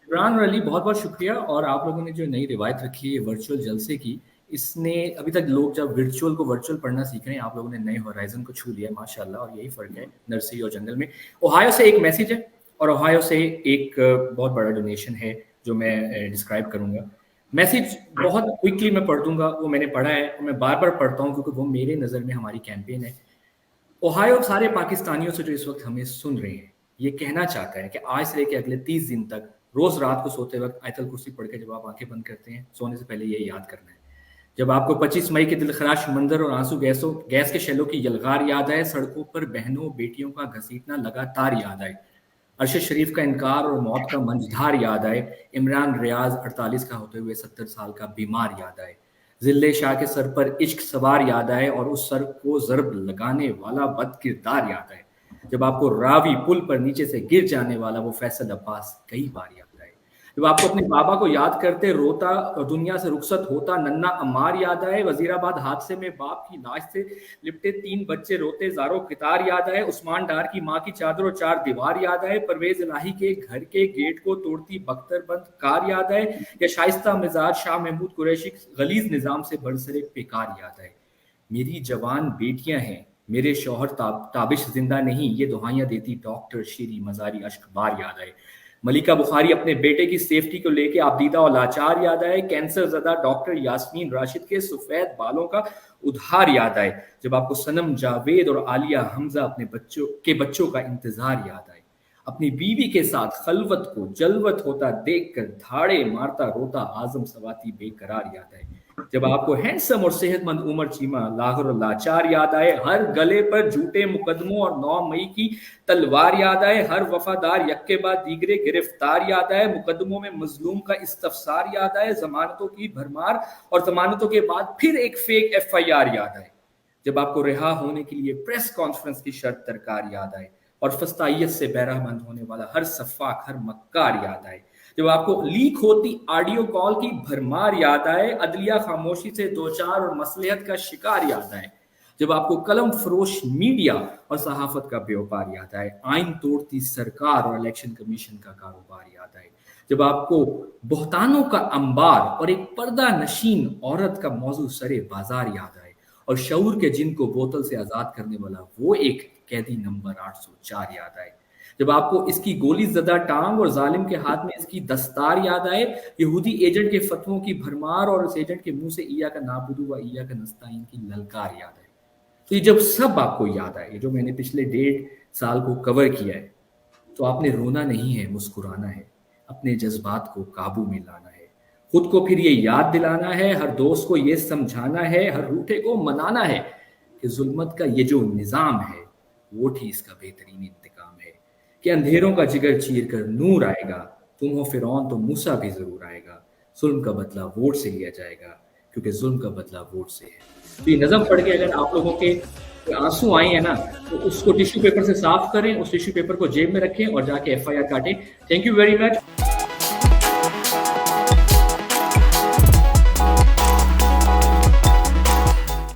इमरान और अली बहुत बहुत शुक्रिया। और आप लोगों ने जो नई रिवायत रखी है वर्चुअल जलसे की, इसने अभी तक लोग जब वर्चुअल को वर्चुअल पढ़ना सीख रहे हैं, आप लोगों ने नए होराइजन को छू लिया है माशाल्लाह। और यही फ़र्क है नर्सरी और जंगल में। ओहायो से एक मैसेज है और ओहायो से एक बहुत बड़ा डोनेशन है जो मैं डिस्क्राइब करूँगा। मैसेज बहुत क्विकली मैं पढ़ दूंगा, वो मैंने पढ़ा है और मैं बार बार पढ़ता हूँ क्योंकि वो मेरे नज़र में हमारी कैंपेन है। ओहायो सारे पाकिस्तानियों से जो इस वक्त हमें सुन रहे हैं, ये कहना चाहता है कि आज से लेकर अगले 30 दिन तक रोज रात को सोते वक्त आयतल कुर्सी पढ़ के जब आप आंखें बंद करते हैं, सोने से पहले ये याद करना है। जब आपको 25 मई के दिलखराश मंजर और आंसू गैस के शेलों की यलगार याद आए, सड़कों पर बहनों बेटियों का घसीटना लगातार याद आए, अरशद शरीफ का इनकार और मौत का मंझधार याद आए, इमरान रियाज 48 का होते हुए 70 साल का बीमार याद आए, जिल्ले शाह के सर पर इश्क सवार याद आए और उस सर को जरब लगाने वाला बदकिरदार याद आए, जब आपको रावी पुल पर नीचे से गिर जाने वाला वो फैसल अब्बास कई बार याद आए, जब आपको अपने बाबा को याद करते रोता और दुनिया से रुखसत होता नन्ना अम्मार याद आए, वजीराबाद हादसे में बाप की लाश से लिपटे 3 बच्चे रोते जारो कितार याद आए, उस्मान डार की माँ की चादर और 4 दीवार याद आए, परवेज इलाही के घर के गेट को तोड़ती बख्तरबंद कार याद आए, या शाइस्ता मिजाज शाह महमूद कुरैशी गलीज निजाम से बरसरे बेकार याद आए। मेरी जवान बेटियां हैं, मेरे शौहर ताबिश जिंदा नहीं, ये दुहाइयां देती डॉक्टर शीरी मजारी अश्क बार याद आए, मलिका बुखारी अपने बेटे की सेफ्टी को लेके आपदीदा और लाचार याद आए, कैंसर ज़दा डॉक्टर यास्मीन राशिद के सफेद बालों का उधार याद आए, जब आपको सनम जावेद और आलिया हमजा अपने बच्चों का इंतजार याद आए, अपनी बीवी के साथ खलवत को जलवत होता देखकर धाड़े मारता रोता आजम सवाती बेकरार याद आए, जब आपको हैंडसम और सेहतमंद उमर चीमा लाहौर और लाचार याद आए, हर गले पर झूठे मुकदमों और 9 मई की तलवार याद आए, हर वफादार यक के बाद दीगरे गिरफ्तार याद आए, मुकदमों में मजलूम का इस्तफसार याद आए, जमानतों की भरमार और जमानतों के बाद फिर एक फेक FIR याद आए, जब आपको रिहा होने के लिए प्रेस कॉन्फ्रेंस की शर्त दरकार याद आए और फस्तायत से बहरामंद होने वाला हर सफाक हर मक्कार याद आए, जब आपको लीक होती ऑडियो कॉल की भरमार याद आए, अदलिया खामोशी से दो चार और मसलहत का शिकार याद आए, जब आपको कलम फरोश मीडिया और सहाफत का व्यापार याद आए, आइन तोड़ती सरकार और इलेक्शन कमीशन का कारोबार याद आए, जब आपको बहतानों का अंबार और एक पर्दा नशीन औरत का मौजू सरे बाजार याद आए और शऊर के जिन को बोतल से आजाद करने वाला वो एक कैदी नंबर 804 याद आए, जब आपको इसकी गोली ज़दा टांग और जालिम के हाथ में इसकी दस्तार याद आए, यहूदी एजेंट के फतवों की भरमार और उस एजेंट के मुंह से इया का नाबुदू व इया का नस्ताइन की ललकार याद आए। तो ये जब सब आपको याद आए, जो मैंने पिछले 1.5 साल को कवर किया है, तो आपने रोना नहीं है, मुस्कुराना है, अपने जज्बात को काबू में लाना है, खुद को फिर ये याद दिलाना है, हर दोस्त को ये समझाना है, हर रूठे को मनाना है कि जुल्मत का ये जो निज़ाम है वो ही इसका बेहतरीन इंतकाम है, कि अंधेरों का जिगर चीर कर नूर आएगा, तुम हो फिरौन तो मूसा भी जरूर आएगा, जुल्म का बदला वोट से लिया जाएगा क्योंकि जुल्म का बदला वोट से है। तो ये नज़म पढ़ के अगर आप लोगों के आंसू आए हैं ना, तो उसको टिश्यू पेपर से साफ करें, उस टिश्यू पेपर को जेब में रखें और जाके FIR काटें। Thank you very much.